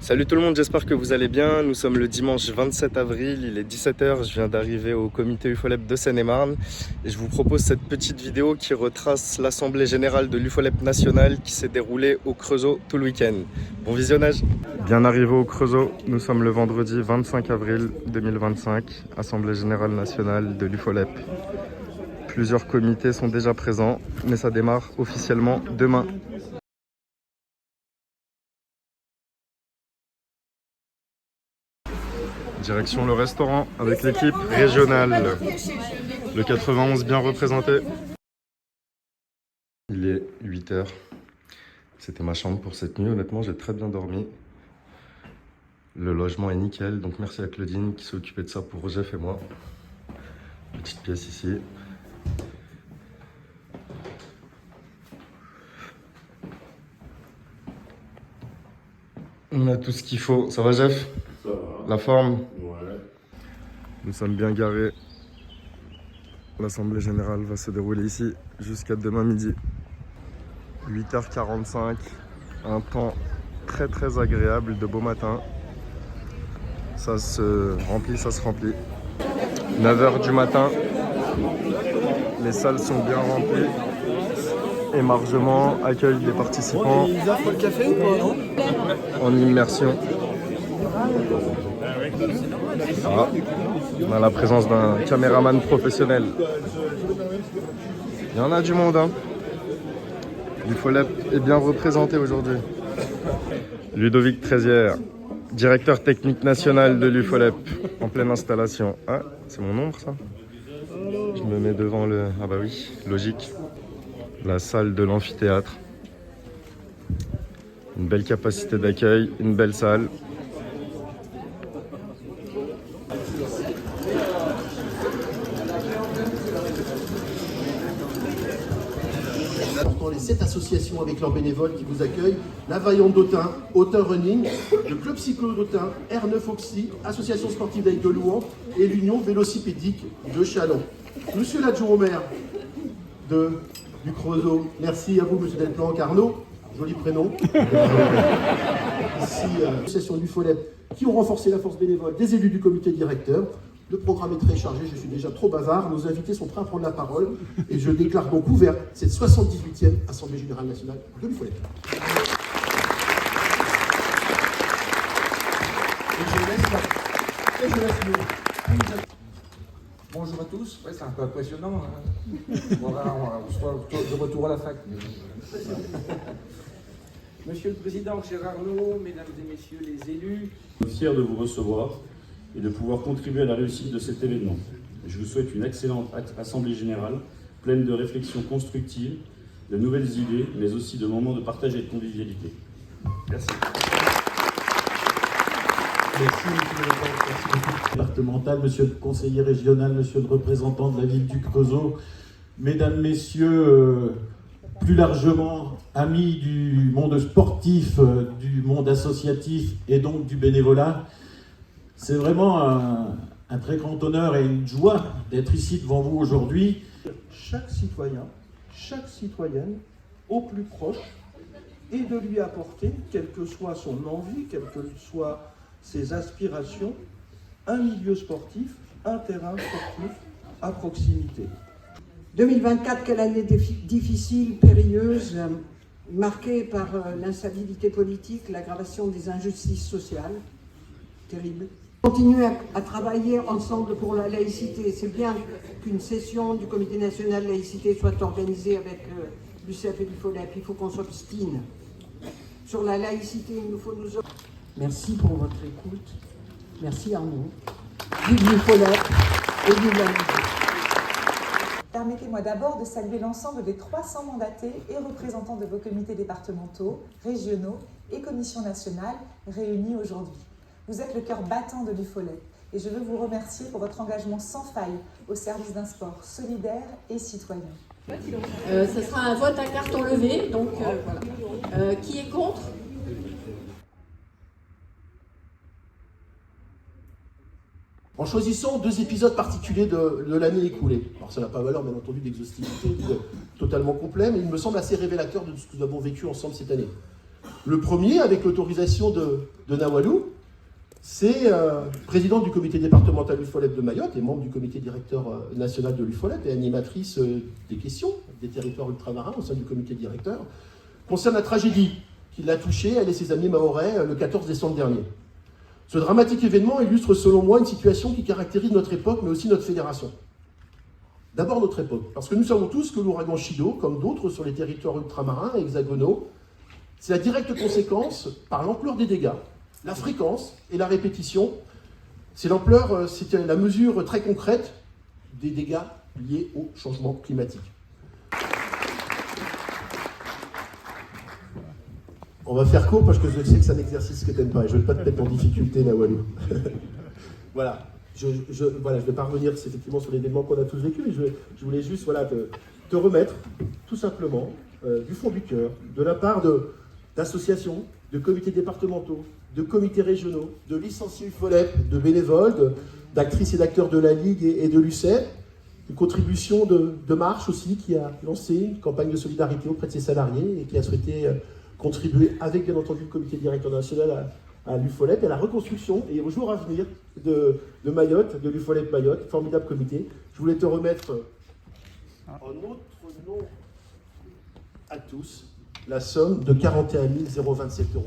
Salut tout le monde, j'espère que vous allez bien. Nous sommes le dimanche 27 avril, il est 17 h. Je viens d'arriver au comité UFOLEP de Seine-et-Marne et je vous propose cette petite vidéo qui retrace l'assemblée générale de l'UFOLEP nationale qui s'est déroulée au Creusot tout le week-end. Bon visionnage. Bien arrivé au Creusot, nous sommes le vendredi 25 avril 2025, assemblée générale nationale de l'UFOLEP. Plusieurs comités sont déjà présents, mais ça démarre officiellement demain. Direction le restaurant avec l'équipe régionale. Le 91 bien représenté. Il est 8 h. C'était ma chambre pour cette nuit. Honnêtement, j'ai très bien dormi. Le logement est nickel. Donc merci à Claudine qui s'est occupée de ça pour Jeff et moi. Petite pièce ici. On a tout ce qu'il faut. Ça va, Jeff? Ça va. La forme? Ouais. Nous sommes bien garés. L'assemblée générale va se dérouler ici jusqu'à demain midi. 8 h 45. Un temps très agréable, de beau matin. Ça se remplit, ça se remplit. 9 h du matin. Les salles sont bien remplies. Émargement, accueil des participants. Ils offrent le café ou pas, non? En immersion. Ah, on a la présence d'un caméraman professionnel. Il y en a du monde, hein. L'UFOLEP est bien représenté aujourd'hui. Ludovic Trézière, directeur technique national de l'UFOLEP, en pleine installation. Ah, c'est mon ombre ça? Je me mets devant le... Ah bah oui, logique. La salle de l'amphithéâtre. Une belle capacité d'accueil, une belle salle. Dans les 7 associations avec leurs bénévoles qui vous accueillent, la Vaillante d'Autun, Autun Running, le Club Cyclo d'Autun, R9 Oxy, Association sportive d'Aigues de Louan et l'Union vélocipédique de Châlons. Monsieur l'adjoint au maire du Creusot, merci à vous, monsieur Delplanque. Arnaud, joli prénom. Ici, l'association du FOLEP qui ont renforcé la force bénévole, des élus du comité directeur. Le programme est très chargé, je suis déjà trop bavard. Nos invités sont prêts à prendre la parole et je déclare donc ouverte cette 78e Assemblée Générale Nationale de l'UFOLEP. Bonjour à tous, ouais, c'est un peu impressionnant. Hein. Voilà, on sera de retour à la fac. Monsieur le Président, cher Arnaud, Mesdames et Messieurs les élus. Je suis fier de vous recevoir et de pouvoir contribuer à la réussite de cet événement. Je vous souhaite une excellente Assemblée Générale, pleine de réflexions constructives, de nouvelles idées, mais aussi de moments de partage et de convivialité. Merci. Merci, monsieur le départemental, monsieur le conseiller régional, monsieur le représentant de la ville du Creusot, mesdames, messieurs, plus largement, amis du monde sportif, du monde associatif et donc du bénévolat. C'est vraiment un très grand honneur et une joie d'être ici devant vous aujourd'hui. Chaque citoyen, chaque citoyenne, au plus proche, et de lui apporter, quelle que soit son envie, quelles que soient ses aspirations, un milieu sportif, un terrain sportif à proximité. 2024, quelle année difficile, périlleuse, marquée par l'instabilité politique, l'aggravation des injustices sociales, terrible. Continuer à travailler ensemble pour la laïcité. C'est bien qu'une session du Comité national de laïcité soit organisée avec l'UCF et l'UFOLEP. Il faut qu'on s'obstine. Sur la laïcité, il nous faut nous... Merci pour votre écoute. Merci Arnaud. Vive l'UFOLEP et vive la laïcité. Permettez-moi d'abord de saluer l'ensemble des 300 mandatés et représentants de vos comités départementaux, régionaux et commissions nationales réunis aujourd'hui. Vous êtes le cœur battant de l'UFOLEP et je veux vous remercier pour votre engagement sans faille au service d'un sport solidaire et citoyen. Ce sera un vote à carton levé, donc voilà. Qui est contre? En choisissant 2 épisodes particuliers de l'année écoulée. Alors ça n'a pas valeur, bien entendu, d'exhaustivité totalement complet, mais il me semble assez révélateur de ce que nous avons vécu ensemble cette année. Le premier, avec l'autorisation de Nawalou, c'est présidente du comité départemental UFOLEP de Mayotte et membre du comité directeur national de l'UFOLEP et animatrice des questions des territoires ultramarins au sein du comité directeur, concerne la tragédie qui l'a touchée, elle et ses amis mahorais, le 14 décembre dernier. Ce dramatique événement illustre selon moi une situation qui caractérise notre époque, mais aussi notre fédération. D'abord notre époque, parce que nous savons tous que l'ouragan Chido, comme d'autres sur les territoires ultramarins et hexagonaux, c'est la directe conséquence, par l'ampleur des dégâts, la fréquence et la répétition, c'est l'ampleur, c'est la mesure très concrète des dégâts liés au changement climatique. On va faire court parce que je sais que c'est un exercice que tu n'aimes pas et je ne veux pas te mettre en difficulté, Nawalou. Voilà. Je vais pas revenir effectivement sur l'événement qu'on a tous vécu, mais je voulais juste te remettre tout simplement du fond du cœur, de la part d'associations, de comités départementaux, de comités régionaux, de licenciés UFOLEP, de bénévoles, d'actrices et d'acteurs de la Ligue et de l'UCEP, une contribution de Marche aussi qui a lancé une campagne de solidarité auprès de ses salariés et qui a souhaité contribuer avec bien entendu le comité directeur national à l'UFOLEP et à la reconstruction et au jour à venir de Mayotte, de l'UFOLEP Mayotte, formidable comité. Je voulais te remettre en notre nom à tous la somme de 41 027 €.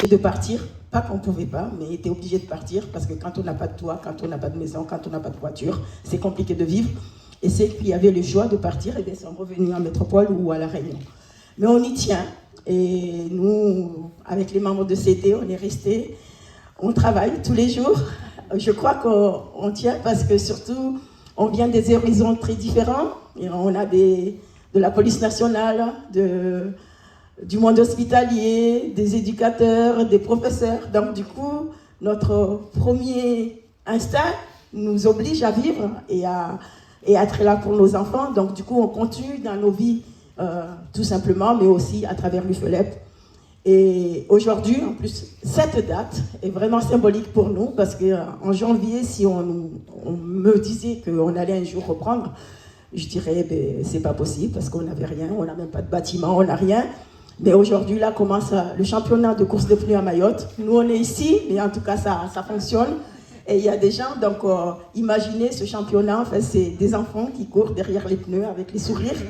Et de partir, pas qu'on ne pouvait pas, mais était obligé de partir parce que quand on n'a pas de toit, quand on n'a pas de maison, quand on n'a pas de voiture, c'est compliqué de vivre. Et c'est qu'il y avait le choix de partir et bien sont revenus en métropole ou à La Réunion. Mais on y tient. Et nous, avec les membres de CD, on est restés, on travaille tous les jours. Je crois qu'on tient parce que surtout, on vient des horizons très différents. Et on a de la police nationale, du monde hospitalier, des éducateurs, des professeurs. Donc du coup, notre premier instinct nous oblige à vivre et à être là pour nos enfants. Donc du coup, on continue dans nos vies tout simplement, mais aussi à travers l'UFOLEP. Et aujourd'hui, en plus, cette date est vraiment symbolique pour nous parce qu'en janvier, si on me disait qu'on allait un jour reprendre, je dirais c'est pas possible parce qu'on n'avait rien, on n'a même pas de bâtiment, on n'a rien. Mais aujourd'hui, là, commence le championnat de course de pneus à Mayotte. Nous, on est ici, mais en tout cas, ça fonctionne. Et il y a des gens, donc imaginez ce championnat, enfin, c'est des enfants qui courent derrière les pneus avec les sourires.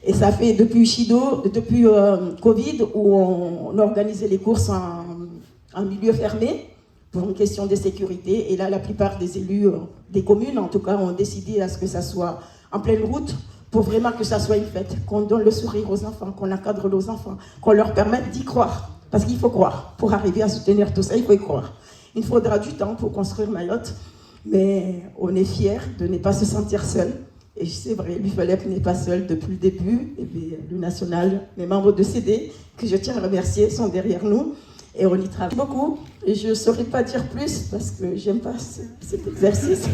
Et ça fait depuis Chido, depuis Covid, où on organisait les courses en milieu fermé pour une question de sécurité. Et là, la plupart des élus des communes, en tout cas, ont décidé à ce que ça soit en pleine route pour vraiment que ça soit une fête, qu'on donne le sourire aux enfants, qu'on encadre nos enfants, qu'on leur permette d'y croire. Parce qu'il faut croire. Pour arriver à soutenir tout ça, il faut y croire. Il faudra du temps pour construire Mayotte, mais on est fiers de ne pas se sentir seul. Et c'est vrai, l'UFOLEP n'est pas seul depuis le début. Et puis, le national, les membres de CD, que je tiens à remercier, sont derrière nous. Et on y travaille beaucoup. Et je ne saurais pas dire plus parce que j'aime pas cet exercice.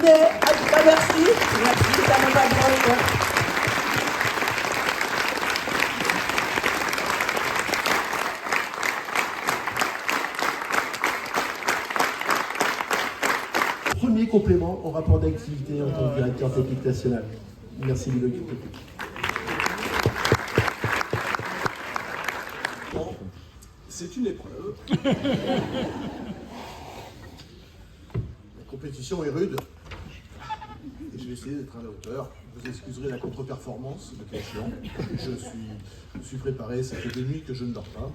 Mais en tout cas, merci. Merci, ça m'a pas bien au cœur. Premier complément au rapport d'activité en tant que directeur technique national. Merci Ludovic. Bon, c'est une épreuve. La compétition est rude. Et je vais essayer d'être à la hauteur. Vous excuserez la contre-performance, le cas échéant. Je suis préparé, ça fait 2 nuits que je ne dors pas.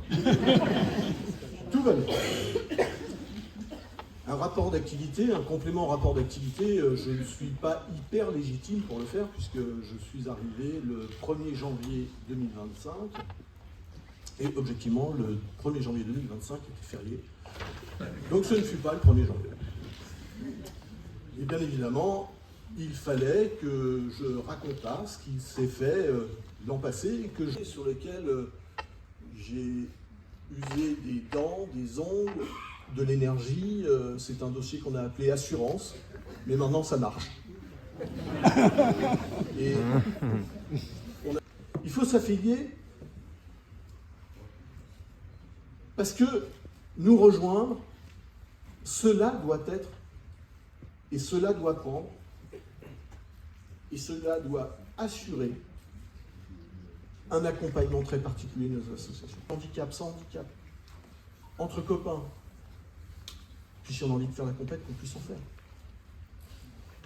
Tout va bien. Un rapport d'activité, un complément au rapport d'activité, je ne suis pas hyper légitime pour le faire puisque je suis arrivé le 1er janvier 2025 et objectivement le 1er janvier 2025 était férié. Donc ce ne fut pas le 1er janvier. Et bien évidemment, il fallait que je racontasse ce qui s'est fait l'an passé, sur lequel j'ai usé des dents, des ongles, de l'énergie, c'est un dossier qu'on a appelé assurance, mais maintenant ça marche. Et il faut s'affilier parce que nous rejoindre, cela doit être et cela doit prendre et cela doit assurer un accompagnement très particulier de nos associations. Handicap, sans handicap, entre copains. Puis si on a envie de faire la compète, qu'on puisse en faire.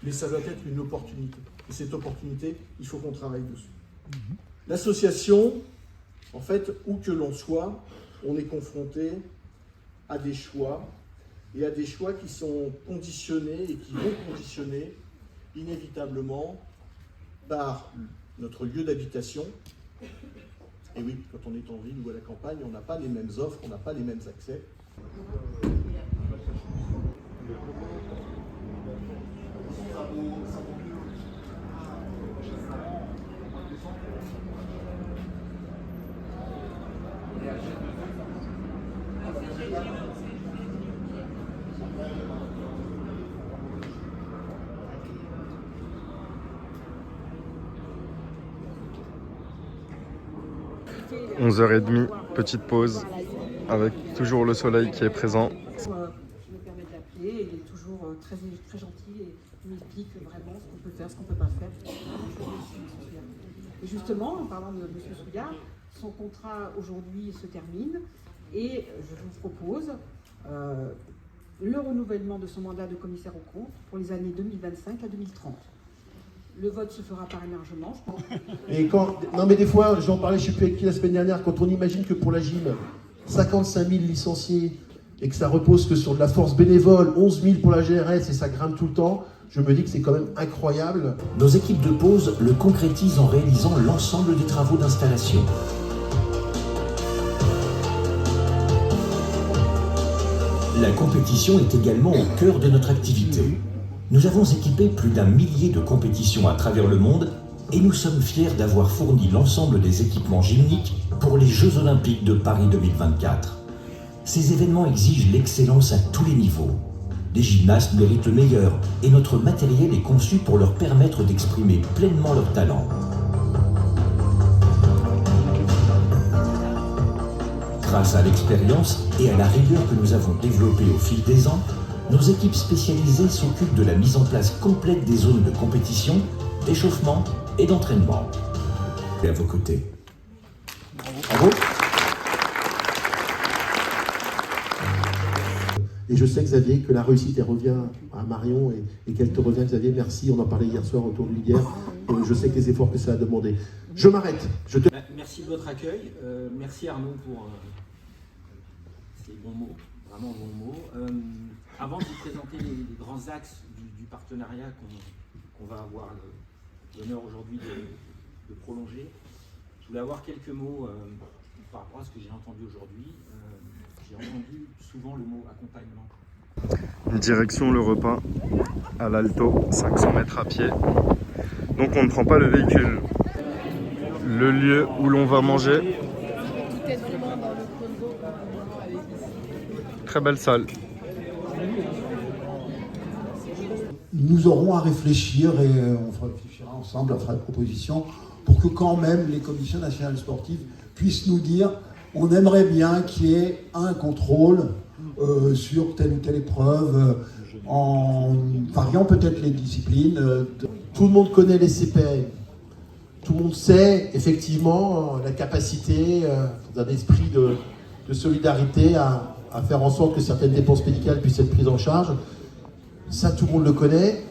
Mais ça doit être une opportunité. Et cette opportunité, il faut qu'on travaille dessus. L'association, en fait, où que l'on soit, on est confronté à des choix, et à des choix qui sont conditionnés et qui vont conditionner inévitablement par notre lieu d'habitation. Et oui, quand on est en ville ou à la campagne, on n'a pas les mêmes offres, on n'a pas les mêmes accès. – 11h30, petite pause, avec toujours le soleil qui est présent. Je me permets de l'appeler, il est toujours très gentil et il m'explique vraiment ce qu'on peut faire, ce qu'on ne peut pas faire. Et justement, en parlant de M. Souillard, son contrat aujourd'hui se termine et je vous propose le renouvellement de son mandat de commissaire aux comptes pour les années 2025 à 2030. Le vote se fera par émargement, je pense. Et quand, non mais des fois, j'en parlais, je ne sais plus avec qui la semaine dernière, quand on imagine que pour la gym, 55 000 licenciés et que ça repose que sur de la force bénévole, 11 000 pour la GRS et ça grimpe tout le temps, je me dis que c'est quand même incroyable. Nos équipes de pause le concrétisent en réalisant l'ensemble des travaux d'installation. La compétition est également au cœur de notre activité. Nous avons équipé plus d'1 millier de compétitions à travers le monde et nous sommes fiers d'avoir fourni l'ensemble des équipements gymniques pour les Jeux Olympiques de Paris 2024. Ces événements exigent l'excellence à tous les niveaux. Les gymnastes méritent le meilleur et notre matériel est conçu pour leur permettre d'exprimer pleinement leur talent. Grâce à l'expérience et à la rigueur que nous avons développée au fil des ans, nos équipes spécialisées s'occupent de la mise en place complète des zones de compétition, d'échauffement et d'entraînement. Et à vos côtés. Bravo. Et je sais, Xavier, que la réussite, elle revient à Marion et qu'elle te revient, Xavier. Merci, on en parlait hier soir autour d'une bière. Et je sais que les efforts que ça a demandé. Je m'arrête. Merci de votre accueil. Merci Arnaud pour ces bons mots, vraiment bons mots. Avant de vous présenter les grands axes du partenariat qu'on va avoir l'honneur aujourd'hui de prolonger, je voulais avoir quelques mots par rapport à ce que j'ai entendu aujourd'hui. J'ai entendu souvent le mot accompagnement. Direction le repas à l'Alto, 500 mètres à pied. Donc on ne prend pas le véhicule. Le lieu où l'on va manger. Très belle salle. Nous aurons à réfléchir et on réfléchira ensemble, on fera des propositions pour que quand même les commissions nationales sportives puissent nous dire on aimerait bien qu'il y ait un contrôle sur telle ou telle épreuve, en variant peut-être les disciplines. Tout le monde connaît les CPN. Tout le monde sait effectivement la capacité d'un esprit de solidarité à faire en sorte que certaines dépenses médicales puissent être prises en charge. Ça, tout le monde le connaît.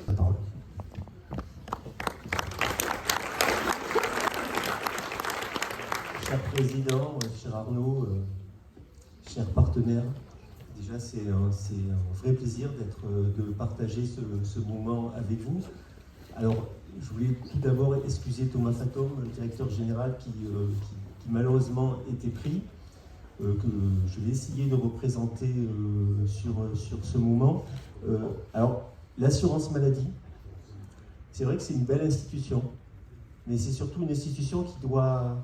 Cher Président, cher Arnaud, chers partenaires, déjà c'est un vrai plaisir de partager ce moment avec vous. Alors, je voulais tout d'abord excuser Thomas Fatom, le directeur général qui malheureusement était pris, que je vais essayer de représenter sur ce moment. Alors, l'assurance maladie, c'est vrai que c'est une belle institution, mais c'est surtout une institution qui doit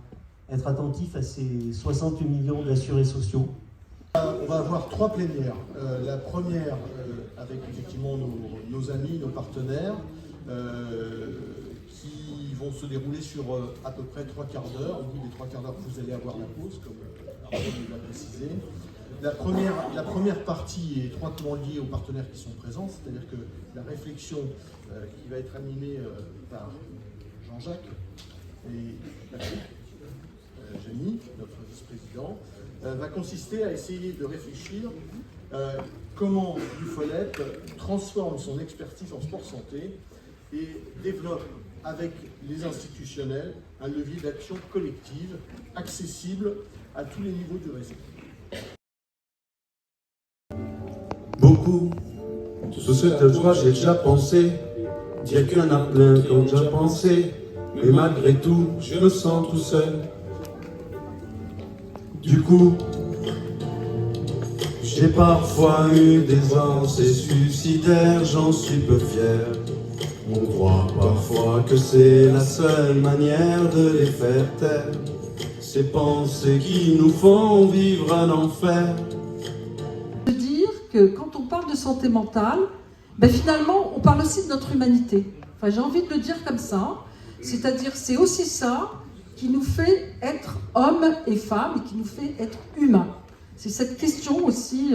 être attentif à ces 60 millions d'assurés sociaux. On va avoir 3 plénières. La première avec effectivement nos amis, nos partenaires, qui vont se dérouler sur à peu près 3 quarts d'heure. Au bout des 3 quarts d'heure, vous allez avoir la pause, comme Arnaud l'a précisé. La première partie est étroitement liée aux partenaires qui sont présents, c'est-à-dire que la réflexion qui va être animée par Jean-Jacques et Jenny, notre vice-président, va consister à essayer de réfléchir comment l'UFOLEP transforme son expertise en sport santé et développe avec les institutionnels un levier d'action collective accessible à tous les niveaux du réseau. Beaucoup, tout ce que toi j'ai déjà pensé, dire qu'il y en a plein qui ont déjà pensé, mais malgré tout, je me sens tout seul. Du coup, j'ai parfois eu des pensées suicidaires, j'en suis peu fier. On croit parfois que c'est la seule manière de les faire taire. Ces pensées qui nous font vivre un enfer. De dire que quand on parle de santé mentale, ben finalement on parle aussi de notre humanité. Enfin, j'ai envie de le dire comme ça. C'est-à-dire c'est aussi ça qui nous fait être hommes et femmes et qui nous fait être humains. C'est cette question aussi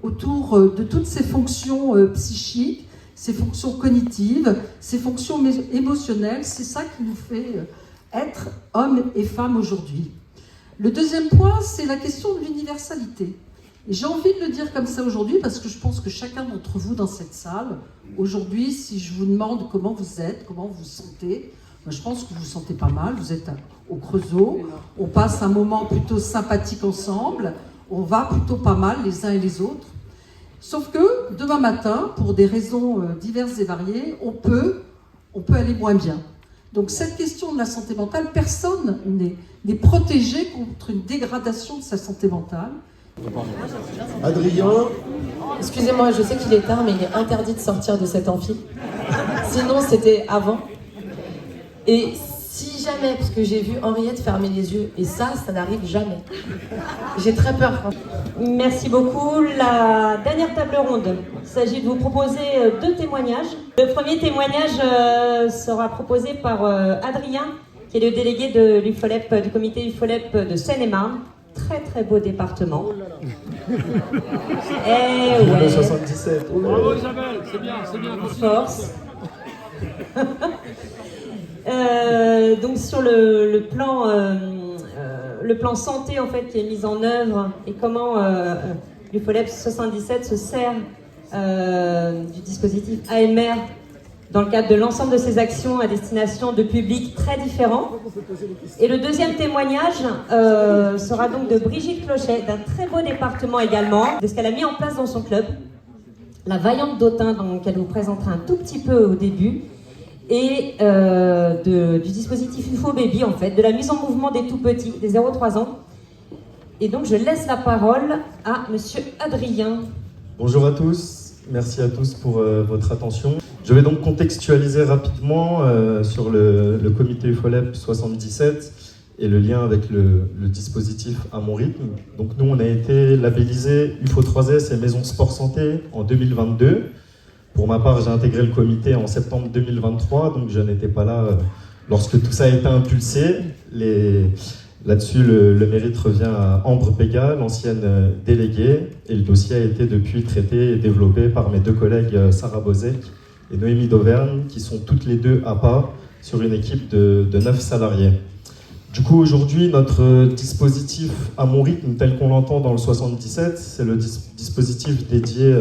autour de toutes ces fonctions psychiques, ces fonctions cognitives, ces fonctions émotionnelles. C'est ça qui nous fait être hommes et femmes aujourd'hui. Le deuxième point, c'est la question de l'universalité. Et j'ai envie de le dire comme ça aujourd'hui parce que je pense que chacun d'entre vous dans cette salle, aujourd'hui, si je vous demande comment vous êtes, comment vous vous sentez, moi, je pense que vous vous sentez pas mal, vous êtes au Creusot, on passe un moment plutôt sympathique ensemble, on va plutôt pas mal les uns et les autres. Sauf que demain matin, pour des raisons diverses et variées, on peut aller moins bien. Donc cette question de la santé mentale, personne n'est protégé contre une dégradation de sa santé mentale. Adrien. Excusez-moi, je sais qu'il est tard, mais il est interdit de sortir de cet amphi. Sinon, c'était avant. Et si jamais, parce que j'ai vu Henriette fermer les yeux, et ça n'arrive jamais. J'ai très peur. Merci beaucoup. La dernière table ronde, il s'agit de vous proposer 2 témoignages. Le premier témoignage sera proposé par Adrien, qui est le délégué de l'UFOLEP, du comité UFOLEP de Seine-et-Marne. Très très beau département. Et ouais. 77. Bravo Isabelle, c'est bien. Force. Donc sur le plan santé en fait qui est mis en œuvre et comment l'UFOLEP 77 se sert du dispositif AMR dans le cadre de l'ensemble de ses actions à destination de publics très différents. Et le deuxième témoignage sera donc de Brigitte Clochet, d'un très beau département également, de ce qu'elle a mis en place dans son club, la Vaillante d'Autun, qu'elle vous présentera un tout petit peu au début, et du dispositif UFO Baby, en fait, de la mise en mouvement des tout-petits, des 0-3 ans. Et donc je laisse la parole à Monsieur Adrien. Bonjour à tous, merci à tous pour votre attention. Je vais donc contextualiser rapidement sur le comité UFOLEP 77 et le lien avec le dispositif À Mon Rythme. Donc nous, on a été labellisé UFO 3S et Maison Sport Santé en 2022. Pour ma part, j'ai intégré le comité en septembre 2023, donc je n'étais pas là lorsque tout ça a été impulsé. Là-dessus, le mérite revient à Ambre Péga, l'ancienne déléguée, et le dossier a été depuis traité et développé par mes 2 collègues Sarah Bozek et Noémie d'Auvergne, qui sont toutes les 2 à pas sur une équipe de 9 salariés. Du coup, aujourd'hui, notre dispositif À Mon Rythme, tel qu'on l'entend dans le 77, c'est le dispositif dédié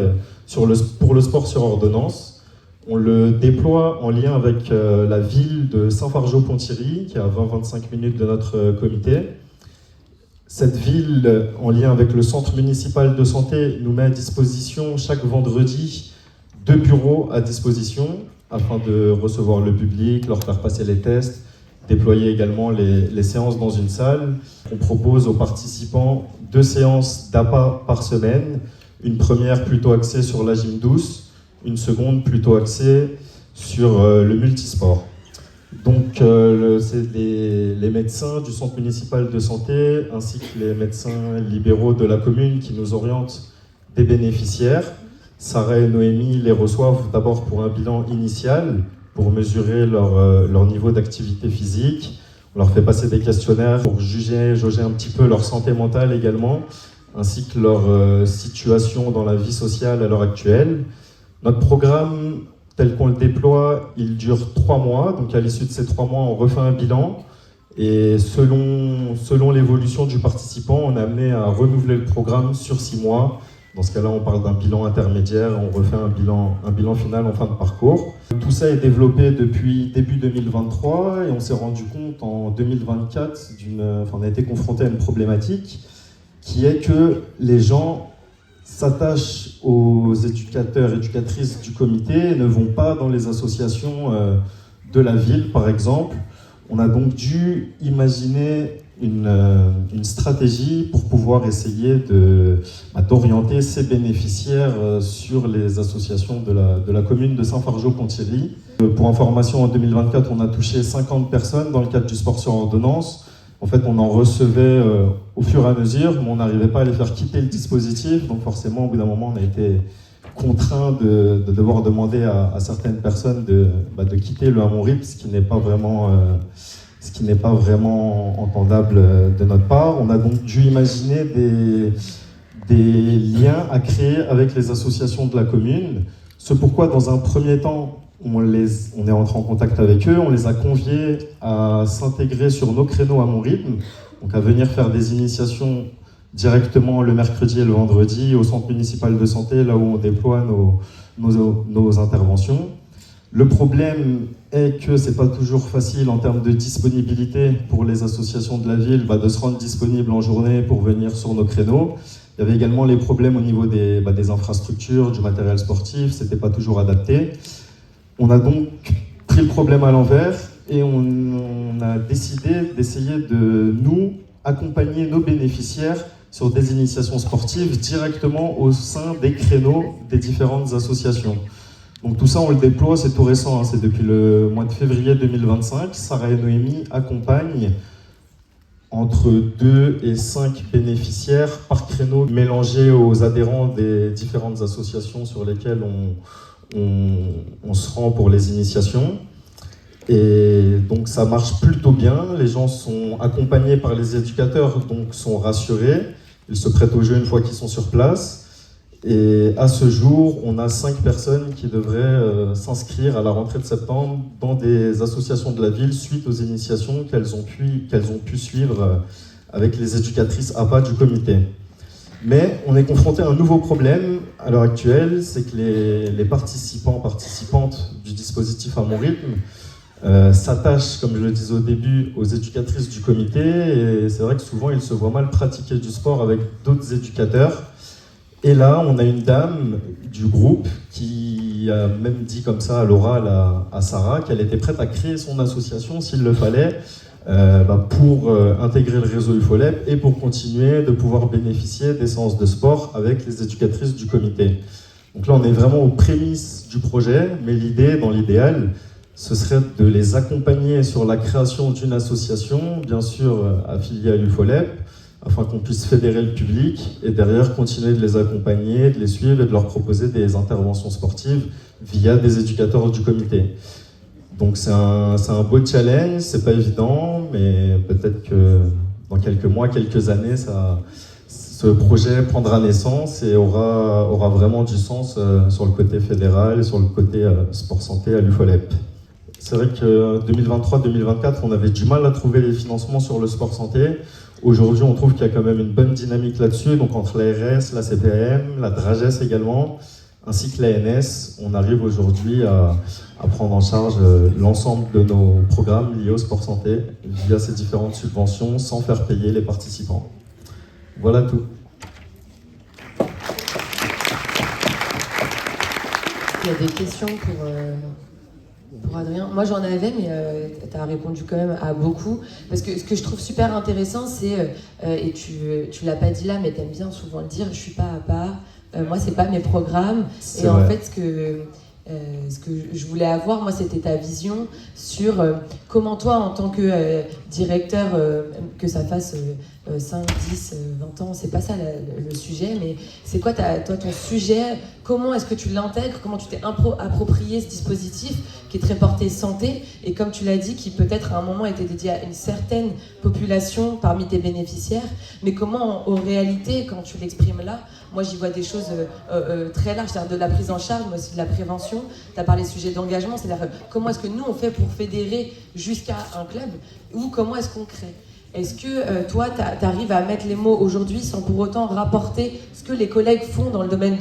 pour le sport sur ordonnance. On le déploie en lien avec la ville de Saint-Fargeau-Ponthierry, qui est à 20-25 minutes de notre comité. Cette ville, en lien avec le centre municipal de santé, nous met à disposition chaque vendredi 2 bureaux à disposition afin de recevoir le public, leur faire passer les tests, déployer également les séances dans une salle. On propose aux participants 2 séances d'APA par semaine, une première plutôt axée sur la gym douce, une seconde plutôt axée sur le multisport. Donc c'est les médecins du centre municipal de santé ainsi que les médecins libéraux de la commune qui nous orientent des bénéficiaires. Sarah et Noémie les reçoivent d'abord pour un bilan initial, pour mesurer leur niveau d'activité physique. On leur fait passer des questionnaires pour jauger un petit peu leur santé mentale également, ainsi que leur situation dans la vie sociale à l'heure actuelle. Notre programme tel qu'on le déploie, il dure 3 mois. Donc à l'issue de ces 3 mois, on refait un bilan. Et selon l'évolution du participant, on est amené à renouveler le programme sur 6 mois. Dans ce cas-là, on parle d'un bilan intermédiaire, on refait un bilan final en fin de parcours. Tout ça est développé depuis début 2023 et on s'est rendu compte en 2024, on a été confronté à une problématique qui est que les gens s'attachent aux éducateurs et éducatrices du comité et ne vont pas dans les associations de la ville, par exemple. On a donc dû imaginer une stratégie pour pouvoir essayer d'orienter ces bénéficiaires sur les associations de la commune de Saint-Fargeau-Ponthierry. Pour information, en 2024, on a touché 50 personnes dans le cadre du sport sur ordonnance. En fait, on en recevait au fur et à mesure, mais on n'arrivait pas à les faire quitter le dispositif. Donc forcément, au bout d'un moment, on a été contraint de devoir demander à certaines personnes de quitter le Hamon RIP, ce qui n'est pas vraiment entendable de notre part. On a donc dû imaginer des liens à créer avec les associations de la commune. Ce pourquoi, dans un premier temps, on est entré en contact avec eux, on les a conviés à s'intégrer sur nos créneaux à mon rythme, donc à venir faire des initiations directement le mercredi et le vendredi au centre municipal de santé, là où on déploie nos interventions. Le problème est que c'est pas toujours facile en termes de disponibilité pour les associations de la ville de se rendre disponible en journée pour venir sur nos créneaux. Il y avait également les problèmes au niveau des infrastructures, du matériel sportif, c'était pas toujours adapté. On a donc pris le problème à l'envers et on a décidé d'essayer de nous accompagner nos bénéficiaires sur des initiations sportives directement au sein des créneaux des différentes associations. Donc tout ça, on le déploie, c'est tout récent, c'est depuis le mois de février 2025. Sarah et Noémie accompagnent entre 2 et 5 bénéficiaires par créneau mélangés aux adhérents des différentes associations sur lesquelles on se rend pour les initiations. Et donc ça marche plutôt bien, les gens sont accompagnés par les éducateurs, donc sont rassurés, ils se prêtent au jeu une fois qu'ils sont sur place. Et à ce jour, on a 5 personnes qui devraient s'inscrire à la rentrée de septembre dans des associations de la ville suite aux initiations qu'elles ont pu suivre avec les éducatrices APA du comité. Mais on est confronté à un nouveau problème à l'heure actuelle, c'est que les participantes du dispositif à mon rythme s'attachent, comme je le disais au début, aux éducatrices du comité. Et c'est vrai que souvent, ils se voient mal pratiquer du sport avec d'autres éducateurs. Et là, on a une dame du groupe qui a même dit comme ça à l'oral à Sarah qu'elle était prête à créer son association s'il le fallait pour intégrer le réseau UFOLEP et pour continuer de pouvoir bénéficier des séances de sport avec les éducatrices du comité. Donc là, on est vraiment aux prémices du projet, mais l'idée, dans l'idéal, ce serait de les accompagner sur la création d'une association, bien sûr affiliée à l'UFOLEP, afin qu'on puisse fédérer le public et derrière continuer de les accompagner, de les suivre et de leur proposer des interventions sportives via des éducateurs du comité. Donc c'est un beau challenge, c'est pas évident, mais peut-être que dans quelques mois, quelques années, ce projet prendra naissance et aura vraiment du sens sur le côté fédéral et sur le côté sport santé à l'UFOLEP. C'est vrai que 2023-2024, on avait du mal à trouver les financements sur le sport santé. Aujourd'hui, on trouve qu'il y a quand même une bonne dynamique là-dessus, donc entre l'ARS, la CPAM, la DRAGES également, ainsi que l'ANS, on arrive aujourd'hui à prendre en charge l'ensemble de nos programmes liés au sport santé via ces différentes subventions sans faire payer les participants. Voilà tout. Il y a des questions pour Adrien. Moi j'en avais, mais tu as répondu quand même à beaucoup. Parce que ce que je trouve super intéressant, c'est, et tu l'as pas dit là, mais tu aimes bien souvent le dire, je suis pas à part, moi c'est pas mes programmes. Et vrai. En fait, ce que je voulais avoir, moi, c'était ta vision sur comment toi, en tant que directeur, que ça fasse 5, 10, 20 ans, c'est pas ça le sujet, mais c'est quoi toi ton sujet? Comment est-ce que tu l'intègres? Comment tu t'es approprié ce dispositif qui est très porté santé et comme tu l'as dit, qui peut-être à un moment était dédié à une certaine population parmi tes bénéficiaires, mais comment en réalité, quand tu l'exprimes là, moi j'y vois des choses très larges, c'est-à-dire de la prise en charge, mais aussi de la prévention. Tu as parlé de sujet d'engagement, c'est-à-dire comment est-ce que nous on fait pour fédérer jusqu'à un club ou comment est-ce qu'on crée? Est-ce que toi, tu arrives à mettre les mots aujourd'hui sans pour autant rapporter ce que les collègues font dans le domaine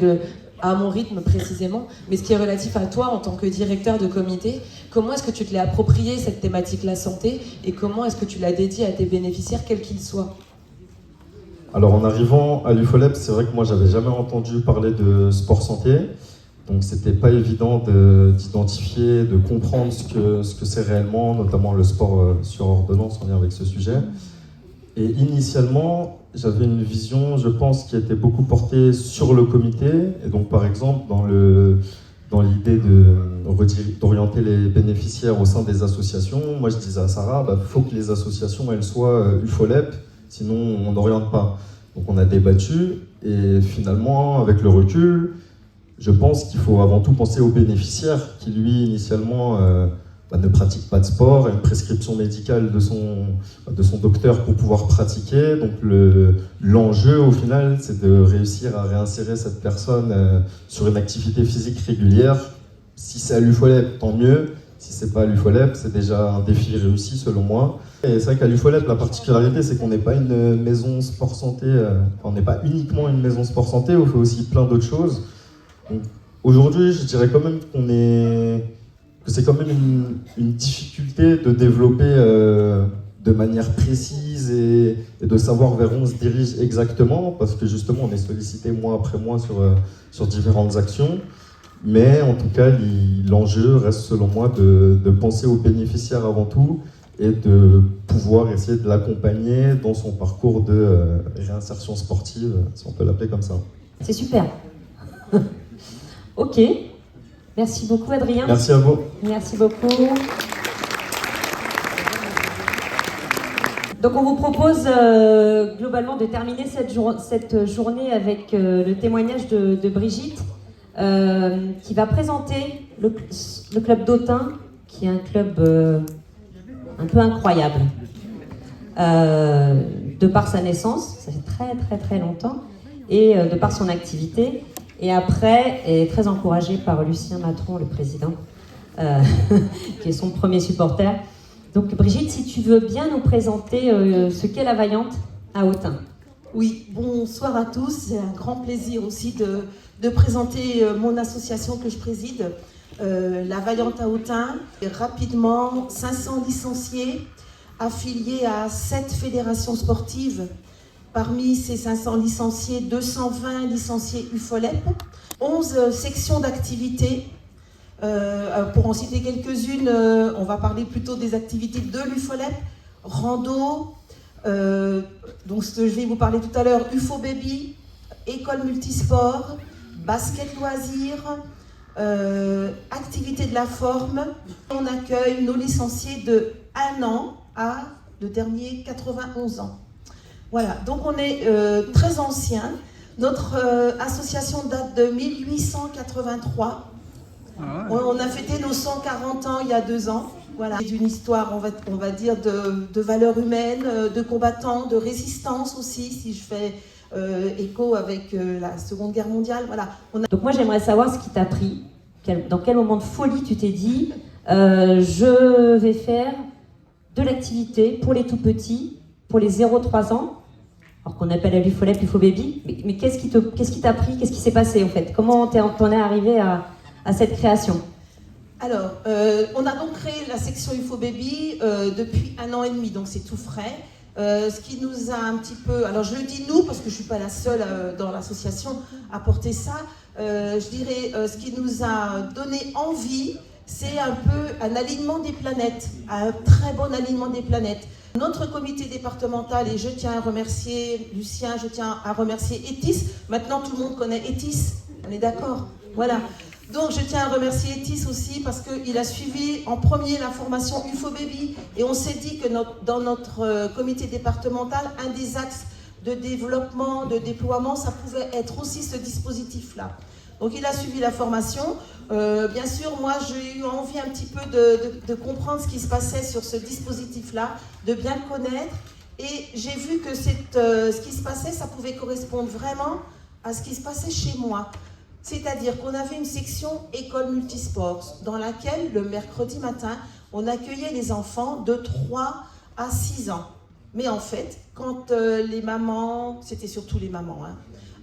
à mon rythme précisément, mais ce qui est relatif à toi en tant que directeur de comité, comment est-ce que tu te l'as approprié cette thématique la santé et comment est-ce que tu l'as dédié à tes bénéficiaires, quels qu'ils soient? Alors en arrivant à l'UFOLEP, c'est vrai que moi j'avais jamais entendu parler de sport santé, donc c'était pas évident d'identifier, de comprendre ce que c'est réellement, notamment le sport sur ordonnance en lien avec ce sujet. Et initialement, j'avais une vision, je pense, qui était beaucoup portée sur le comité, et donc par exemple dans l'idée d'orienter les bénéficiaires au sein des associations, moi je disais à Sarah, faut que les associations elles soient UFOLEP, sinon on n'oriente pas. Donc on a débattu, et finalement, avec le recul, je pense qu'il faut avant tout penser au bénéficiaire qui, lui, initialement, ne pratique pas de sport, a une prescription médicale de son docteur pour pouvoir pratiquer. Donc l'enjeu, au final, c'est de réussir à réinsérer cette personne sur une activité physique régulière. Si c'est à l'UFOLEP, tant mieux. Si c'est pas à l'UFOLEP, c'est déjà un défi réussi, selon moi. Et c'est vrai qu'à l'UFOLEP, la particularité, c'est qu'on n'est pas une maison sport santé, on n'est pas uniquement une maison sport santé, on fait aussi plein d'autres choses. Aujourd'hui, je dirais quand même que c'est quand même une difficulté de développer de manière précise et de savoir vers où on se dirige exactement, parce que justement, on est sollicité mois après mois sur différentes actions. Mais en tout cas, l'enjeu reste selon moi de penser aux bénéficiaires avant tout et de pouvoir essayer de l'accompagner dans son parcours de réinsertion sportive, si on peut l'appeler comme ça. C'est super. Ok. Merci beaucoup, Adrien. Merci à vous. Merci beaucoup. Donc on vous propose globalement de terminer cette journée avec le témoignage de Brigitte qui va présenter le club d'Autun, qui est un club un peu incroyable. De par sa naissance, ça fait très très très longtemps, et de par son activité. Et après, elle est très encouragée par Lucien Matron, le président, qui est son premier supporter. Donc Brigitte, si tu veux bien nous présenter ce qu'est la Vaillante à Autun. Oui, bonsoir à tous. C'est un grand plaisir aussi de présenter mon association que je préside, la Vaillante à Autun. Et rapidement, 500 licenciés affiliés à 7 fédérations sportives. Parmi ces 500 licenciés, 220 licenciés UFOLEP, 11 sections d'activités. Pour en citer quelques-unes, on va parler plutôt des activités de l'UFOLEP, rando, donc ce que je vais vous parler tout à l'heure, UFO Baby, école multisport, basket loisirs, activités de la forme. On accueille nos licenciés de 1 an à le dernier 91 ans. Voilà, donc on est très anciens. Notre association date de 1883. On a fêté nos 140 ans il y a 2 ans. Voilà, c'est une histoire, on va dire, de valeurs humaines, de combattants, de résistance aussi, si je fais écho avec la Seconde Guerre mondiale. Voilà. Donc moi j'aimerais savoir ce qui t'a pris, dans quel moment de folie tu t'es dit je vais faire de l'activité pour les tout petits, pour les 0-3 ans, alors qu'on appelle à l'UFOLEP, UFO Baby, mais qu'est-ce qui t'a pris, qu'est-ce qui s'est passé en fait? Comment t'en es arrivé à cette création? Alors, on a donc créé la section UFO Baby depuis 1 an et demi, donc c'est tout frais. Ce qui nous a un petit peu, alors je le dis nous parce que je ne suis pas la seule dans l'association à porter ça, je dirais ce qui nous a donné envie, c'est un peu un alignement des planètes, un très bon alignement des planètes. Notre comité départemental, et je tiens à remercier Lucien, je tiens à remercier ETIS, maintenant tout le monde connaît ETIS, on est d'accord? Voilà. Donc je tiens à remercier Etis aussi parce qu'il a suivi en premier la formation UFO-Baby et on s'est dit que dans notre comité départemental, un des axes de développement, de déploiement, ça pouvait être aussi ce dispositif-là. Donc il a suivi la formation. Bien sûr, moi j'ai eu envie un petit peu de comprendre ce qui se passait sur ce dispositif-là, de bien le connaître. Et j'ai vu que ce qui se passait, ça pouvait correspondre vraiment à ce qui se passait chez moi. C'est-à-dire qu'on avait une section école multisports dans laquelle, le mercredi matin, on accueillait les enfants de 3 à 6 ans. Mais en fait, quand les mamans, c'était surtout les mamans,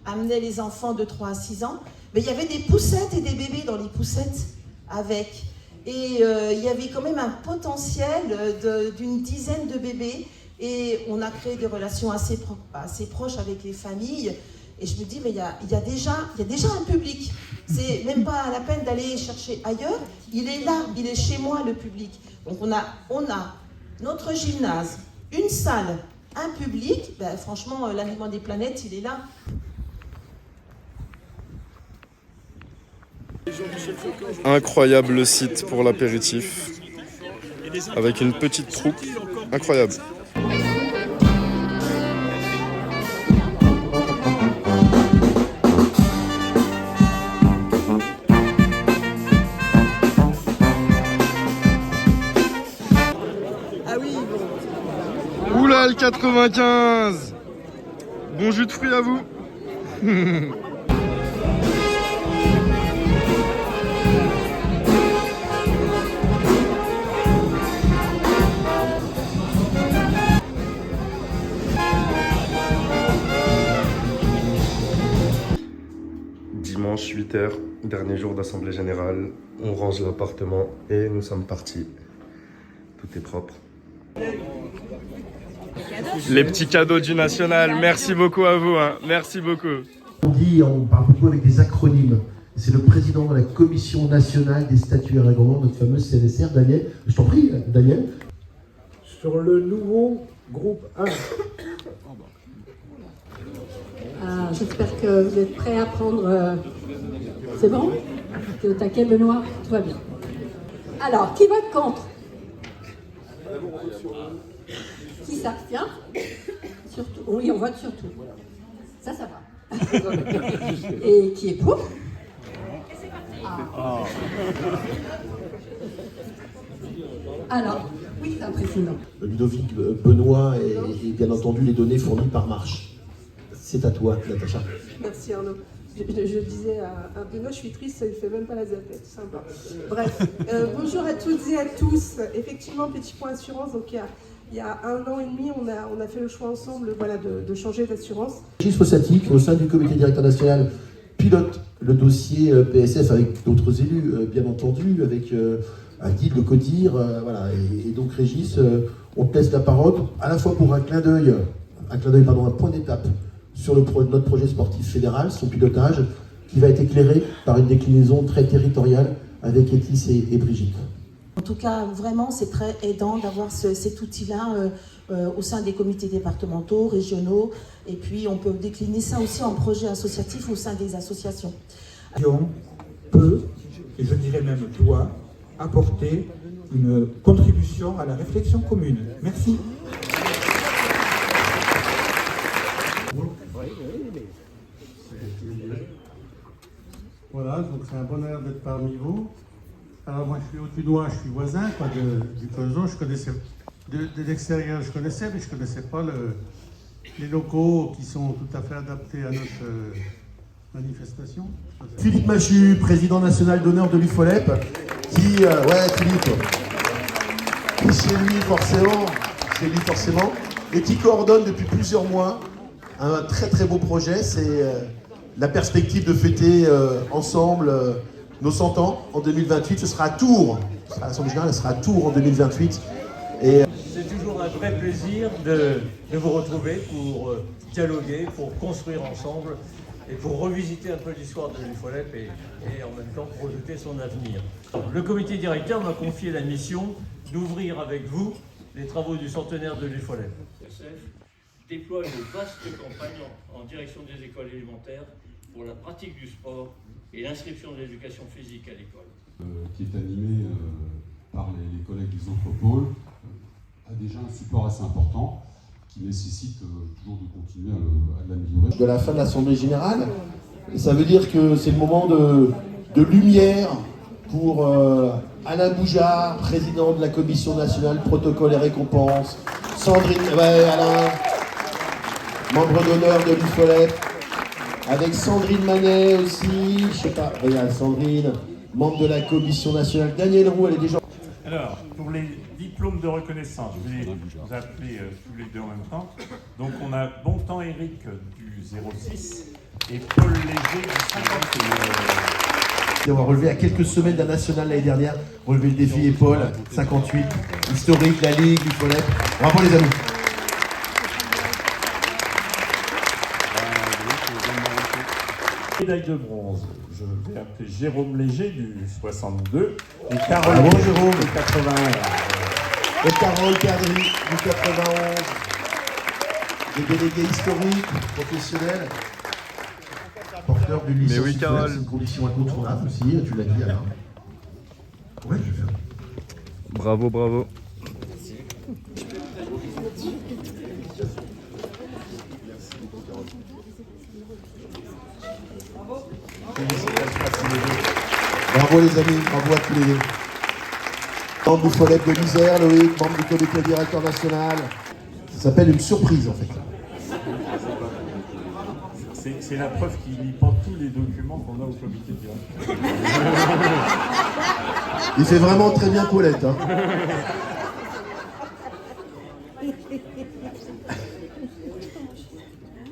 amenaient les enfants de 3 à 6 ans, mais il y avait des poussettes et des bébés dans les poussettes avec. Et il y avait quand même un potentiel d'une dizaine de bébés. Et on a créé des relations assez proches avec les familles. Et je me dis, mais il y a déjà un public. C'est même pas la peine d'aller chercher ailleurs. Il est là, il est chez moi, le public. Donc on a notre gymnase, une salle, un public. Ben, franchement, l'aliment des planètes, il est là. Incroyable site pour l'apéritif. Avec une petite troupe. Incroyable. Oula, le 95. Bon jus de fruits à vous. Dimanche 8h, dernier jour d'assemblée générale. On range l'appartement et nous sommes partis. Tout est propre. Les petits cadeaux du National, merci beaucoup à vous, merci beaucoup. On parle beaucoup avec des acronymes. C'est le président de la Commission nationale des statuts et règlements, notre fameuse CNSR, Daniel. Je t'en prie, Daniel. Sur le nouveau groupe 1. J'espère que vous êtes prêts à prendre... C'est bon? T'es au taquet, Benoît? Tout va bien. Alors, qui vote contre? Qui s'abstient? Surtout. Oui, on vote surtout. Ça va. Et qui est pour? Alors, oui, c'est impressionnant. Ludovic, Benoît et bien entendu les données fournies par Marche. C'est à toi, Natacha. Merci Arnaud. Je disais à Benoît, je suis triste, ça ne fait même pas la zapette, sympa. Bref, bonjour à toutes et à tous. Effectivement, petit point assurance, donc il y a 1 an et demi, on a fait le choix ensemble de changer d'assurance. Régis Fossatic, au sein du comité directeur national, pilote le dossier PSF avec d'autres élus, bien entendu, avec un guide, le CODIR, voilà. Et donc Régis, on te laisse la parole, à la fois pour un point d'étape sur notre projet sportif fédéral, son pilotage, qui va être éclairé par une déclinaison très territoriale avec Etis et Brigitte. En tout cas, vraiment, c'est très aidant d'avoir cet outil-là au sein des comités départementaux, régionaux, et puis on peut décliner ça aussi en projet associatif au sein des associations. On peut, et je dirais même doit, apporter une contribution à la réflexion commune. Merci. Voilà, donc c'est un bonheur d'être parmi vous. Alors moi je suis au Tunois, je suis voisin du Creusot, je connaissais, de l'extérieur je connaissais, mais je ne connaissais pas les locaux qui sont tout à fait adaptés à notre manifestation. Philippe Machu, président national d'honneur de l'UFOLEP, qui, chez lui forcément, et qui coordonne depuis plusieurs mois un très très beau projet, c'est la perspective de fêter ensemble nos 100 ans en 2028. Ce sera à Tours, l'Assemblée générale sera à Tours en 2028. C'est toujours un vrai plaisir de vous retrouver pour dialoguer, pour construire ensemble et pour revisiter un peu l'histoire de l'UFOLEP et en même temps projeter son avenir. Le comité directeur m'a confié la mission d'ouvrir avec vous les travaux du centenaire de l'UFOLEP. Déploie une vaste campagne en direction des écoles élémentaires pour la pratique du sport et l'inscription de l'éducation physique à l'école. Qui est animé par les collègues des autres pôles, a déjà un support assez important qui nécessite toujours de continuer à l'améliorer. De la fin de l'Assemblée Générale, ça veut dire que c'est le moment de lumière pour Alain Boujard, président de la Commission nationale protocole et récompense, Sandrine, Alain, membre d'honneur de l'UFOLEP, avec Sandrine Manet aussi, je sais pas, regarde Sandrine, membre de la Commission nationale, Daniel Roux, elle est déjà... Alors, pour les diplômes de reconnaissance, je vais vous appeler tous les deux en même temps. Donc on a Bontemps Eric du 06 et Paul Léger du 58. D'avoir relevé à quelques semaines d'un national l'année dernière, relevé le défi Paul, 58, historique, la Ligue, l'UFOLEP. Bravo les amis. Médaille de bronze, je vais appeler Jérôme Léger du 62 et Carole Jérôme du 91. Et Carole Perdry du 91. Des délégués historiques, professionnels. Porteur d'une licence UFOLEP, c'est une condition incontournable aussi, tu l'as dit Alain. Ouais, je vais faire. Bravo, bravo. Bravo les amis, bravo à tous les deux. Membre du FOLEP de l'Isère, Loïc, membre du comité directeur national. Ça s'appelle une surprise en fait. C'est la preuve qu'il lit pas tous les documents qu'on a au comité directeur. Il fait vraiment très bien Paulette. Hein.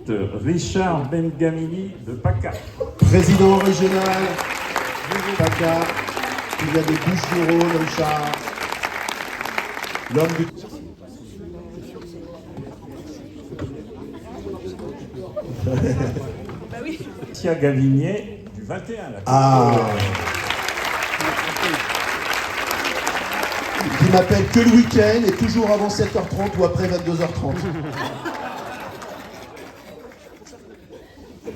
De Richard Bengamini de PACA. Président régional PACA, qui vient des Bouches-du-Rhône, Richard. L'homme du... Tia Gavinier du 21. Ah. Qui m'appelle que le week-end et toujours avant 7h30 ou après 22h30.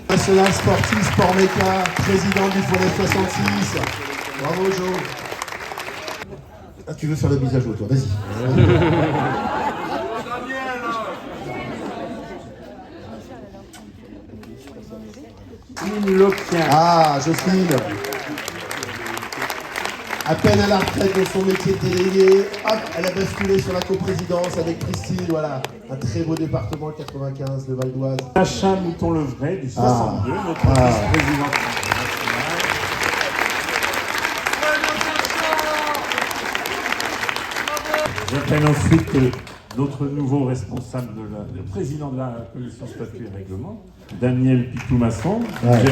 National sportif, sport méca, président du FOLEP 66. Bravo Jo. Ah, tu veux faire le visage autour, vas-y. Ah, Jocelyne. À peine à la retraite de son métier de délégué, hop, elle a basculé sur la coprésidence avec Christine, voilà. Un très beau département, le 95, le Val d'Oise. Sacha Mouton-Levray du 62, notre vice-président national. J'appelle ensuite notre nouveau responsable, le président de la commission statut et règlement, Daniel Pitou-Masson. Ouais.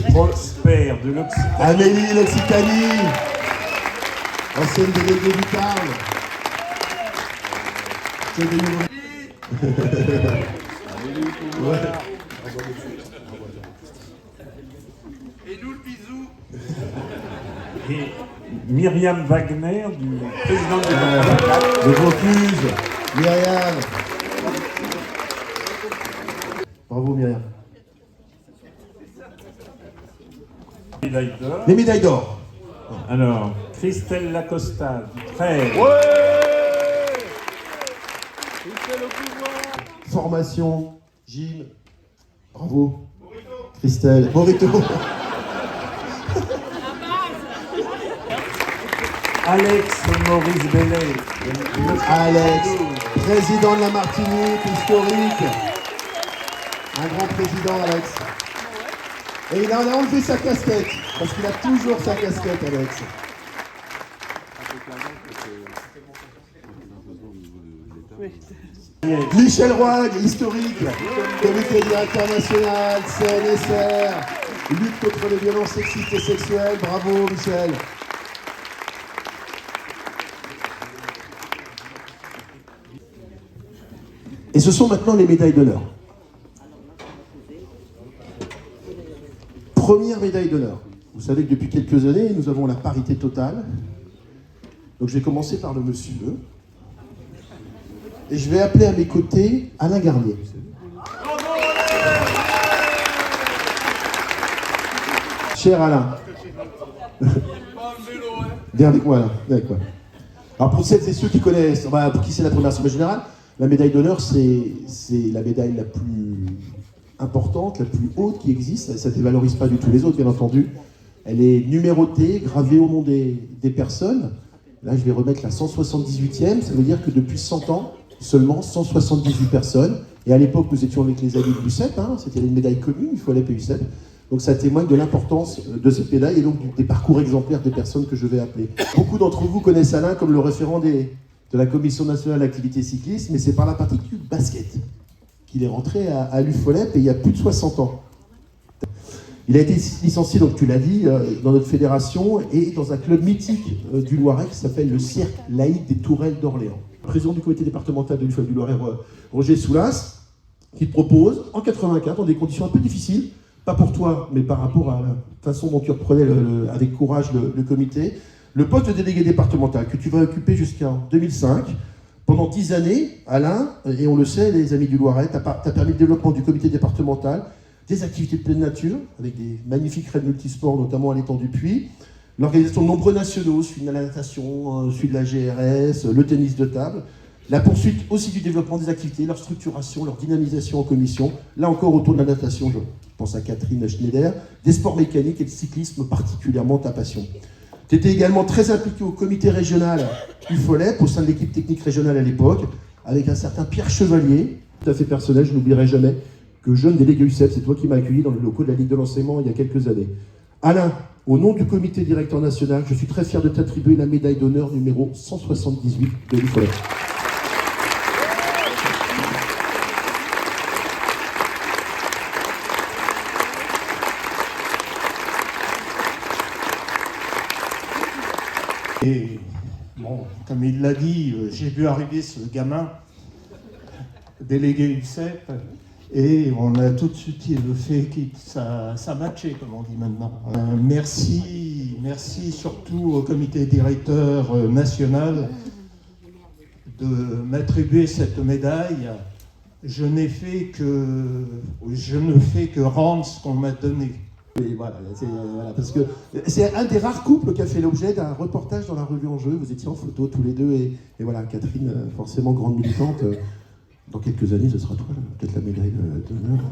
Prosper de l'Occitanie. Amélie l'Occitanie, ancienne déléguée du Tarn. Ouais. Et nous le bisou. Et Myriam Wagner, du président du Le Vaucluse, Myriam. Bravo Myriam. Les médailles d'or. Alors, Christelle Lacosta, du 13. Formation, gym. Bravo. Christelle. Morito. Alex Maurice Bellet. Alex, président de la Martinique, historique. Un grand président, Alex. Et il a enlevé sa casquette, parce qu'il a toujours sa casquette, Alex. Michel Roig, historique, comité directeur national, CNSR, lutte contre les violences sexistes et sexuelles. Bravo, Michel. Et ce sont maintenant les médailles d'honneur. Première médaille d'honneur. Vous savez que depuis quelques années, nous avons la parité totale. Donc je vais commencer par le monsieur. Et je vais appeler à mes côtés Alain Garnier. Cher Alain. Viens avec moi, là. Viens avec moi. Alors pour celles et ceux qui connaissent, pour qui c'est la première Assemblée générale, la médaille d'honneur, c'est la médaille la plus importante, la plus haute qui existe. Ça ne dévalorise pas du tout les autres, bien entendu. Elle est numérotée, gravée au nom des personnes. Là, je vais remettre la 178e. Ça veut dire que depuis 100 ans, seulement 178 personnes. Et à l'époque, nous étions avec les amis de l'UCEP. C'était une médaille commune, il faut aller à l'UCEP. Donc ça témoigne de l'importance de cette médaille et donc des parcours exemplaires des personnes que je vais appeler. Beaucoup d'entre vous connaissent Alain comme le référent de la Commission nationale d'activité cycliste, mais c'est par la pratique du basket qu'il est rentré à l'UFOLEP et il y a plus de 60 ans. Il a été licencié, donc tu l'as dit, dans notre fédération et dans un club mythique du Loiret qui s'appelle le Cirque Laïque des Tourelles d'Orléans. Président du comité départemental de l'UFOLEP du Loiret, Roger Soulas, qui te propose, en 84, dans des conditions un peu difficiles, pas pour toi, mais par rapport à la façon dont tu reprenais avec courage le comité, le poste de délégué départemental que tu vas occuper jusqu'en 2005. Pendant 10 années, Alain, et on le sait, les amis du Loiret, tu as permis le développement du comité départemental, des activités de pleine nature, avec des magnifiques raids multisports, notamment à l'étang du Puy, l'organisation de nombreux nationaux, celui de la natation, celui de la GRS, le tennis de table, la poursuite aussi du développement des activités, leur structuration, leur dynamisation en commission, là encore autour de la natation, je pense à Catherine Schneider, des sports mécaniques et le cyclisme, particulièrement ta passion. Tu étais également très impliqué au comité régional du FOLEP, au sein de l'équipe technique régionale à l'époque, avec un certain Pierre Chevalier, tout à fait personnel, je n'oublierai jamais, que jeune délégué UCEP, c'est toi qui m'as accueilli dans le locaux de la Ligue de l'enseignement il y a quelques années. Alain, au nom du comité directeur national, je suis très fier de t'attribuer la médaille d'honneur numéro 178 de l'UFOLEP. Et bon, comme il l'a dit, j'ai vu arriver ce gamin, délégué UCEP, et on a tout de suite le fait que ça matchait, comme on dit maintenant. Merci surtout au comité directeur national de m'attribuer cette médaille. Je ne fais que rendre ce qu'on m'a donné. Et voilà, parce que c'est un des rares couples qui a fait l'objet d'un reportage dans la revue Enjeu. Vous étiez en photo tous les deux et voilà, Catherine, forcément grande militante. Dans quelques années, ce sera toi, peut-être la médaille d'honneur.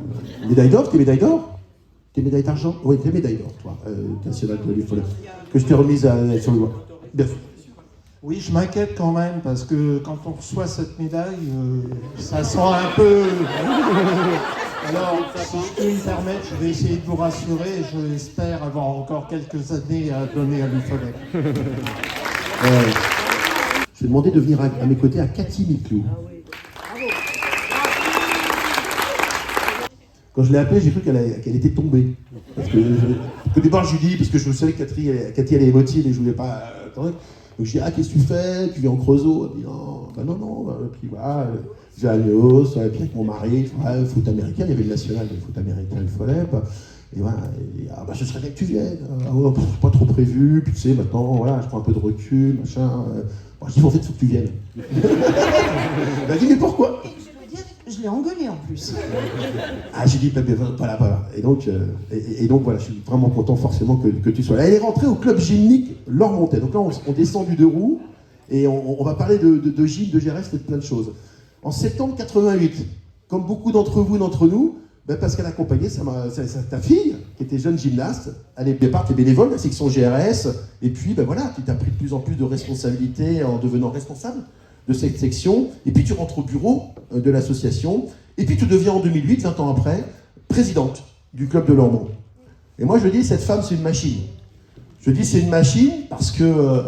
Médaille d'or, t'es médaille d'or? T'es médaille d'argent? Oui, t'es médaille d'or, toi, nationale de l'UFOLEP, que je t'ai remise sur le doigt. Bien. Oui, je m'inquiète quand même, parce que quand on reçoit cette médaille, ça sent un peu... Alors, si je peux me permettre, je vais essayer de vous rassurer, et j'espère avoir encore quelques années à donner à l'UFOLEP. Je vais demander de venir à mes côtés à Cathy Miclou. Quand je l'ai appelée, j'ai cru qu'elle était tombée. Parce que au départ, je lui dis, parce que je savais que Cathy elle est émotive et je voulais pas... Donc je dis, qu'est-ce que tu fais? Tu viens en Creusot? Elle dit, non. Puis voilà, j'ai à Léos, puis avec mon mari, le foot américain, il y avait le national de foot américain, le FOLEP. Et voilà, ce serait bien que tu viennes. C'est pas trop prévu, puis tu sais, maintenant, voilà, je prends un peu de recul, machin. Je dis, en fait, il faut que tu viennes. Elle a dit, mais pourquoi? Je l'ai engueulé en plus. J'ai dit, pas là. Et donc, voilà, je suis vraiment content forcément que tu sois là. Elle est rentrée au club gymnique Lormontais. Donc là, on descend du 2 roues et on va parler de gym, de GRS, de plein de choses. En septembre 88, comme beaucoup d'entre vous, d'entre nous, parce qu'elle accompagnait ta fille, qui était jeune gymnaste, à départ, tu es bénévole de la section GRS, et puis voilà, tu as pris de plus en plus de responsabilités en devenant responsable de cette section, et puis tu rentres au bureau de l'association, et puis tu deviens en 2008, 20 ans après, présidente du club de Lormont. Et moi je dis, cette femme c'est une machine. Je dis c'est une machine parce que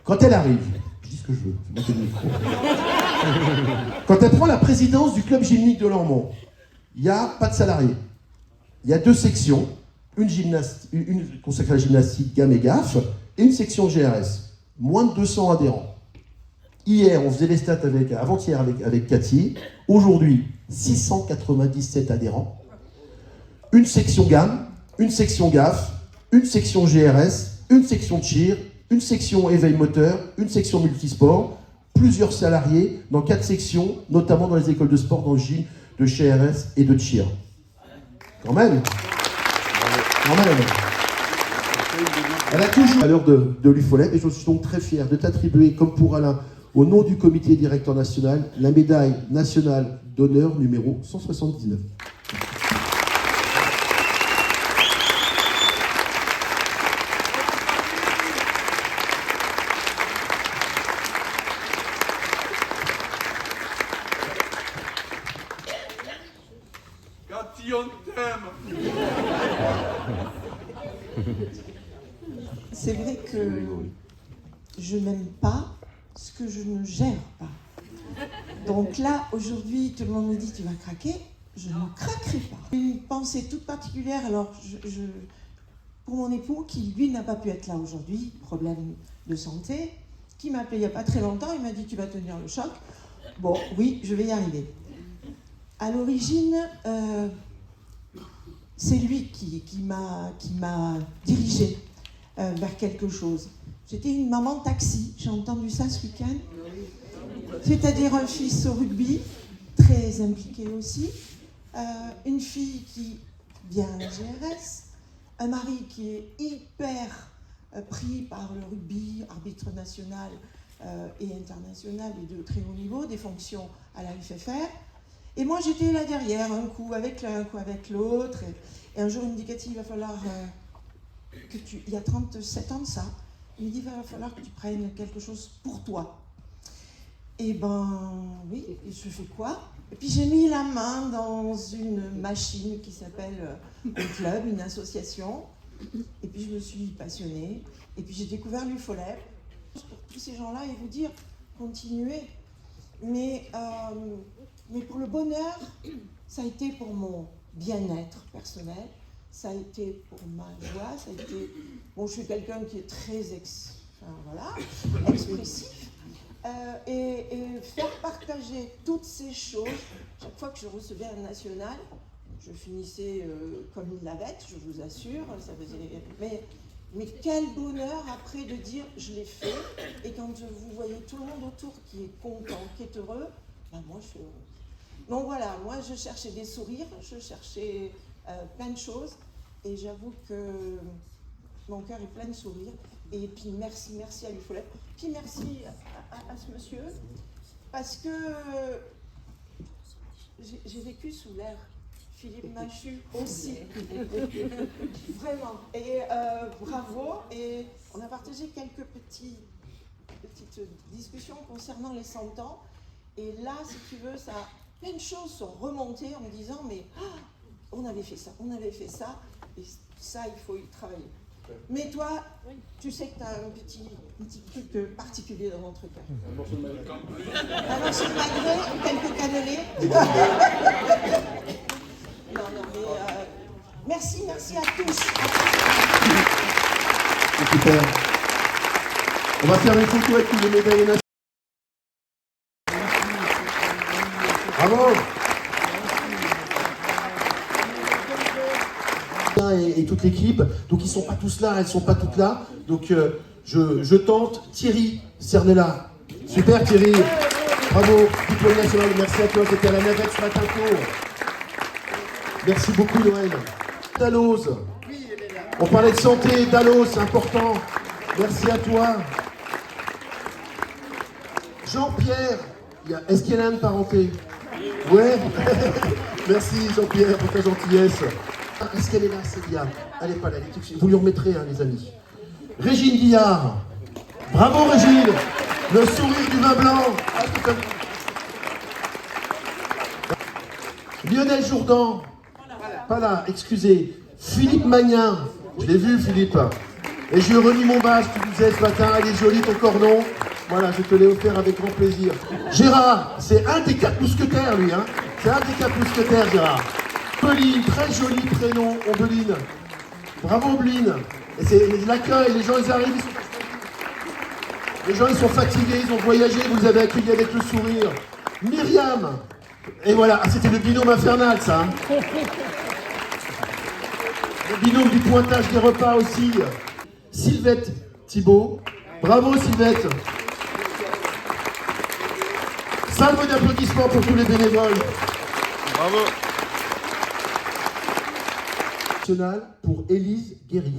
quand elle arrive, je dis ce que je veux, c'est moi qui ai le micro. Quand elle prend la présidence du club gymnique de Lormont, il n'y a pas de salariés. Il y a 2 sections, une consacrée à la gymnastique gamme et gaffe, et une section GRS. Moins de 200 adhérents. Hier, on faisait les stats avant-hier avec Cathy. Aujourd'hui, 697 adhérents. Une section gamme, une section gaffe, une section GRS, une section cheer, une section éveil moteur, une section multisport, plusieurs salariés dans 4 sections, notamment dans les écoles de sport, dans le gym, de CRS et de cheer. Quand même. Elle a toujours la valeur de l'UFOLEP et je suis donc très fier de t'attribuer, comme pour Alain, au nom du comité directeur national, la médaille nationale d'honneur numéro 179. Cathy, on t'aime. C'est vrai que je n'aime pas ce que je ne gère pas. Donc là, aujourd'hui, tout le monde me dit tu vas craquer. Je ne craquerai pas. Une pensée toute particulière, alors pour mon époux qui, lui, n'a pas pu être là aujourd'hui, problème de santé, qui m'a appelé il n'y a pas très longtemps, il m'a dit tu vas tenir le choc. Bon, oui, je vais y arriver. À l'origine, c'est lui qui m'a dirigée vers quelque chose. J'étais une maman taxi, j'ai entendu ça ce week-end. C'est-à-dire un fils au rugby, très impliqué aussi, une fille qui vient à la GRS, un mari qui est hyper pris par le rugby, arbitre national et international et de très haut niveau, des fonctions à la FFR. Et moi j'étais là derrière, un coup avec l'un, un coup avec l'autre. Et un jour il me dit Cathy, il va falloir que tu... Il y a 37 ans de ça. Il me dit, il va falloir que tu prennes quelque chose pour toi. Et ben oui, et je fais quoi? Et puis j'ai mis la main dans une machine qui s'appelle un club, une association. Et puis je me suis passionnée. Et puis j'ai découvert l'UFOLEP. Pour tous ces gens-là, et vous dire, continuez. Mais pour le bonheur, ça a été pour mon bien-être personnel. Ça a été pour ma joie, ça a été... Bon, je suis quelqu'un qui est très expressif. Et faire partager toutes ces choses, chaque fois que je recevais un national, je finissais comme une lavette, je vous assure. Ça faisait... mais quel bonheur après de dire je l'ai fait. Et quand vous voyez tout le monde autour qui est content, qui est heureux, ben moi je suis heureuse. Donc voilà, moi je cherchais des sourires, je cherchais plein de choses. Et j'avoue que mon cœur est plein de sourires. Et puis merci à l'UFOLEP. Puis merci à ce monsieur. Parce que j'ai vécu sous l'air. Philippe Machu aussi. Vraiment. Et bravo. Et on a partagé quelques petites discussions concernant les 100 ans. Et là, si tu veux, plein de choses sont remontées en me disant, mais on avait fait ça. Et ça, il faut y travailler. Mais toi, tu sais que tu as un petit truc particulier dans votre cœur. Un morceau de magret, quelques cannelés. Non, mais merci à tous. C'est super. On va faire une photo avec tous les médaillés nationaux. Bravo. Et toute l'équipe, donc ils sont pas tous là, elles sont pas toutes là, donc je tente. Thierry Cernella, super Thierry, bravo, diplôme national, merci à toi, c'était à la navette ce matin tôt. Merci beaucoup Noël. Dalloz, on parlait de santé, Dalloz, c'est important, merci à toi. Jean-Pierre, est-ce qu'il y en a un de parenté? Ouais. Merci Jean-Pierre pour ta gentillesse. Est-ce qu'elle est là, Célia? Elle n'est pas là, vous lui remettrez, hein, les amis. Régine Guillard. Bravo Régine. Le sourire du vin blanc. Lionel Jourdan. Pas là, excusez. Philippe Magnin. Je l'ai vu, Philippe. Et je lui ai remis mon badge, tu disais ce matin, elle est jolie ton cordon. Voilà, je te l'ai offert avec grand plaisir. Gérard, c'est un des 4 mousquetaires, lui. Hein. C'est un des 4 mousquetaires, Gérard. Ombeline, très joli prénom, Ombeline. Bravo, Ombeline. Et c'est l'accueil, les gens, ils arrivent. Les gens, ils sont fatigués, ils ont voyagé, vous les avez accueillis avec le sourire. Myriam. Et voilà, c'était le binôme infernal, ça. Hein. Le binôme du pointage des repas aussi. Sylvette Thibault. Bravo, Sylvette. Salve d'applaudissements pour tous les bénévoles. Bravo. Pour Élise Guéry.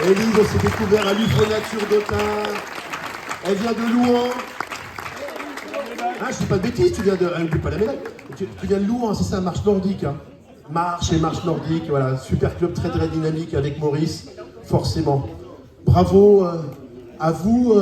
Élise, on s'est découvert à l'UFO Nature d'Autun. Elle vient de Louhans. Ah, je dis pas de bêtises, tu viens de... N'oublie pas la médaille. Tu viens de Louhans, c'est ça, marche nordique. Hein. Marche et marche nordique, voilà. Super club très très dynamique avec Maurice, forcément. Bravo à vous.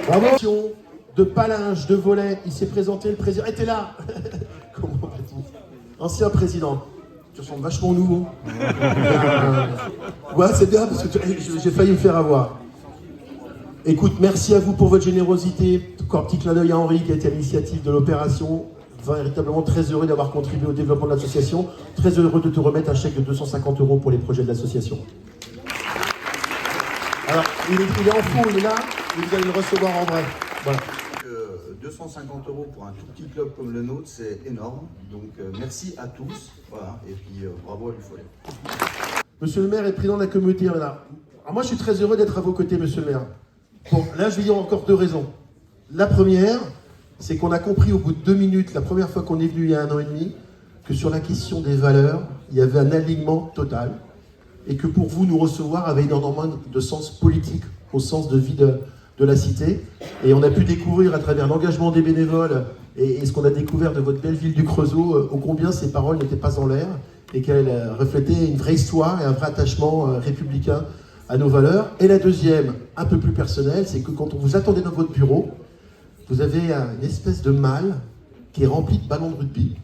Bravo. De palinge, de volet, il s'est présenté, le président était là. Comment vas-tu? Ancien président. Tu ressembles vachement nouveau. Ouais, c'est bien parce que j'ai failli me faire avoir. Écoute, merci à vous pour votre générosité. Encore petit clin d'œil à Henri qui a été à l'initiative de l'opération. Véritablement très heureux d'avoir contribué au développement de l'association. Très heureux de te remettre un chèque de 250 € pour les projets de l'association. Alors, il est en fond, il est là, et vous allez le recevoir en vrai. Voilà. 250 € pour un tout petit club comme le nôtre, c'est énorme. Donc merci à tous. Voilà. Et puis bravo à l'UFOLEP. Monsieur le maire est président de la communauté. Voilà. Alors moi, je suis très heureux d'être à vos côtés, monsieur le maire. Bon, là, je vais dire encore 2 raisons. La première, c'est qu'on a compris au bout de 2 minutes, la première fois qu'on est venu il y a 1 an et demi, que sur la question des valeurs, il y avait un alignement total. Et que pour vous, nous recevoir avait énormément de sens politique, au sens de vie de la cité. Et on a pu découvrir à travers l'engagement des bénévoles et ce qu'on a découvert de votre belle ville du Creusot, ô combien ces paroles n'étaient pas en l'air et qu'elles reflétaient une vraie histoire et un vrai attachement républicain à nos valeurs. Et la deuxième, un peu plus personnelle, c'est que quand on vous attendait dans votre bureau, vous avez une espèce de malle qui est remplie de ballons de rugby.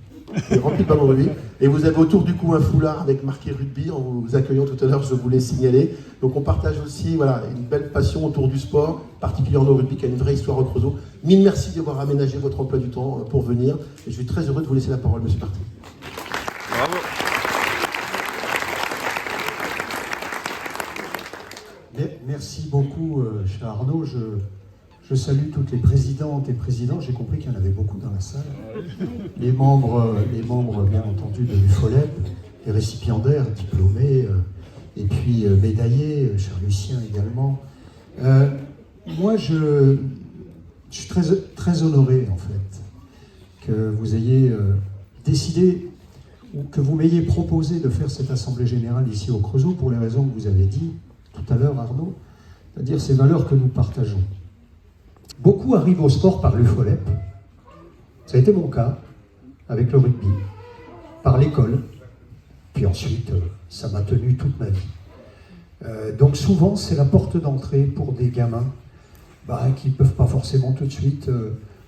Et vous avez autour du cou un foulard avec marqué rugby. En vous accueillant tout à l'heure, je voulais signaler. Donc on partage aussi voilà, une belle passion autour du sport, particulièrement au rugby, qui a une vraie histoire au Creusot. Mille merci d'avoir aménagé votre emploi du temps pour venir. Et je suis très heureux de vous laisser la parole, monsieur Parti. Bravo. Merci beaucoup, cher Arnaud. Je salue toutes les présidentes et présidents. J'ai compris qu'il y en avait beaucoup dans la salle. Les membres bien entendu, de l'UFOLEP, les récipiendaires, diplômés, et puis médaillés, cher Lucien également. Moi, je suis très, très honoré, en fait, que vous ayez décidé, ou que vous m'ayez proposé de faire cette Assemblée Générale ici au Creusot, pour les raisons que vous avez dit tout à l'heure, Arnaud, c'est-à-dire ces valeurs que nous partageons. Beaucoup arrivent au sport par l'UFOLEP. Ça a été mon cas avec le rugby, par l'école. Puis ensuite, ça m'a tenu toute ma vie. Donc souvent, c'est la porte d'entrée pour des gamins qui ne peuvent pas forcément tout de suite,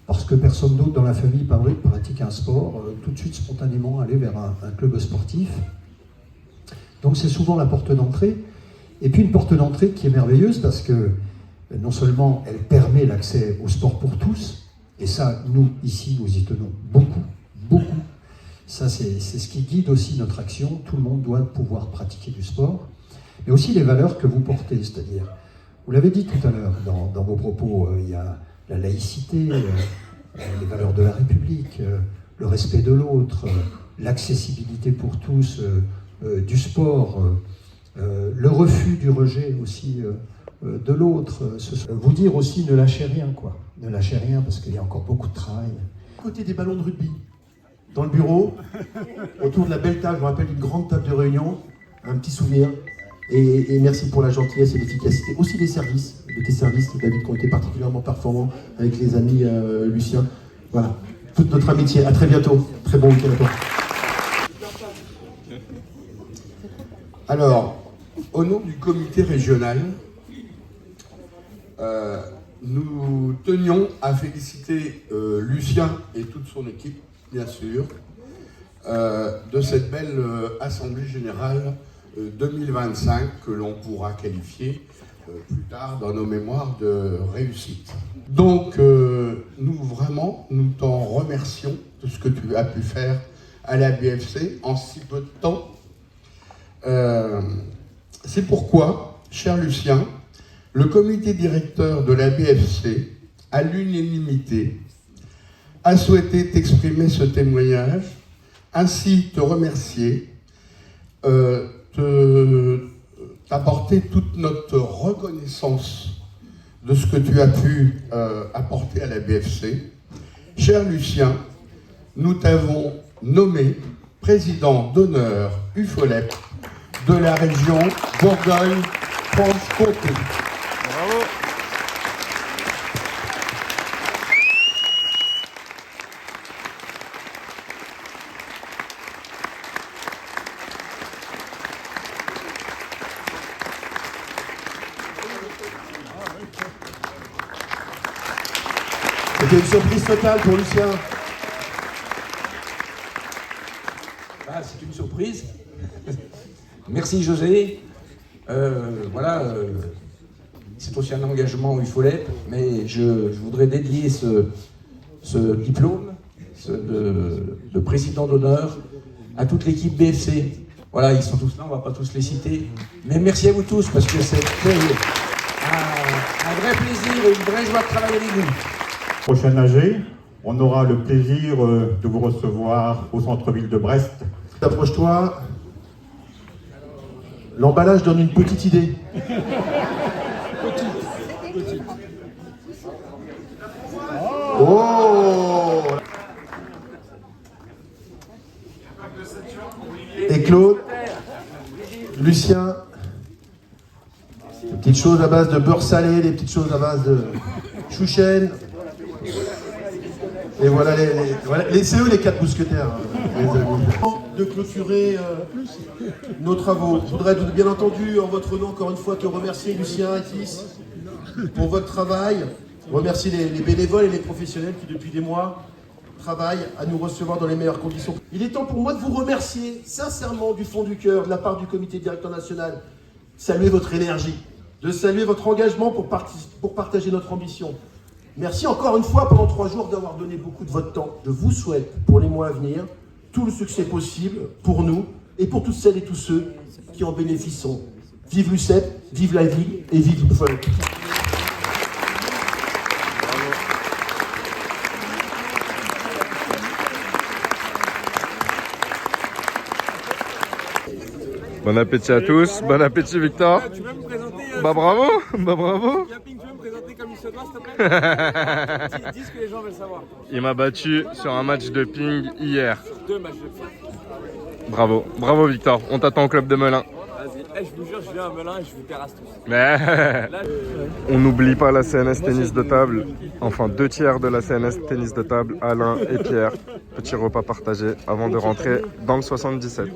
parce que personne d'autre dans la famille pratique un sport, tout de suite spontanément aller vers un club sportif. Donc c'est souvent la porte d'entrée. Et puis une porte d'entrée qui est merveilleuse parce que non seulement elle permet l'accès au sport pour tous, et ça, nous, ici, nous y tenons beaucoup, beaucoup. Ça, c'est ce qui guide aussi notre action. Tout le monde doit pouvoir pratiquer du sport. Mais aussi les valeurs que vous portez, c'est-à-dire, vous l'avez dit tout à l'heure dans vos propos, il y a la laïcité, les valeurs de la République, le respect de l'autre, l'accessibilité pour tous, du sport, le refus du rejet aussi de l'autre. Vous dire aussi ne lâchez rien, quoi. Ne lâchez rien parce qu'il y a encore beaucoup de travail. À côté des ballons de rugby, dans le bureau, autour de la belle table, je me rappelle une grande table de réunion, un petit souvenir. Et merci pour la gentillesse et l'efficacité. Aussi des services, de tes services, David, qui ont été particulièrement performants avec les amis Lucien. Voilà, toute notre amitié. À très bientôt. Très bon week-end à toi. Alors, au nom du comité régional, nous tenions à féliciter Lucien et toute son équipe, bien sûr, de cette belle Assemblée Générale 2025 que l'on pourra qualifier plus tard dans nos mémoires de réussite. Donc, nous t'en remercions de ce que tu as pu faire à la BFC en si peu de temps. C'est pourquoi, cher Lucien, le comité directeur de la BFC, à l'unanimité, a souhaité t'exprimer ce témoignage ainsi te remercier, t'apporter toute notre reconnaissance de ce que tu as pu apporter à la BFC. Cher Lucien, nous t'avons nommé président d'honneur UFOLEP de la région Bourgogne-Franche-Comté. Bravo. C'était une surprise totale pour Lucien. Ah, c'est une surprise. Merci José. C'est aussi un engagement UFOLEP, mais je voudrais dédier ce diplôme de président d'honneur à toute l'équipe BFC. Voilà, ils sont tous là, on ne va pas tous les citer. Mais merci à vous tous, parce que c'est un vrai plaisir et une vraie joie de travailler avec vous. Prochaine AG, on aura le plaisir de vous recevoir au centre-ville de Brest. Approche-toi. L'emballage donne une petite idée. Oh! Et Claude, Lucien, des petites choses à base de beurre salé, des petites choses à base de chouchen. Et voilà les CE, les 4 mousquetaires. De clôturer nos travaux. Je voudrais bien entendu, en votre nom, encore une fois, te remercier, Lucien Atis, pour votre travail. Remercier les bénévoles et les professionnels qui, depuis des mois, travaillent à nous recevoir dans les meilleures conditions. Il est temps pour moi de vous remercier, sincèrement, du fond du cœur, de la part du comité directeur national, saluer votre énergie, de saluer votre engagement pour partager notre ambition. Merci encore une fois pendant 3 jours d'avoir donné beaucoup de votre temps. Je vous souhaite pour les mois à venir tout le succès possible pour nous et pour toutes celles et tous ceux qui en bénéficieront. Vive l'UCEP, vive la ville et vive UFOLEP. Bon appétit à tous, bon appétit Victor. Tu peux me présenter Bah bravo, bah bravo. Yapping, tu peux me présenter comme il se doit, s'il te plaît? Dis ce que les gens veulent savoir. Il m'a battu sur un match de ping hier. 2 matchs de ping. Bravo, bravo Victor, on t'attend au club de Melun. Vas-y, je vous jure, je viens à Melun et je vous terrasse tous. Mais on n'oublie pas la CNS tennis de table, enfin 2 tiers de la CNS tennis de table, Alain et Pierre. Petit repas partagé avant de rentrer dans le 77.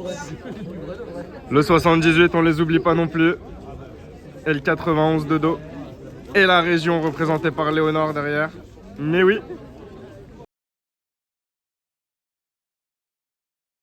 Le 78, on les oublie pas non plus. Et le 91 de dos. Et la région représentée par Léonore derrière. Mais oui,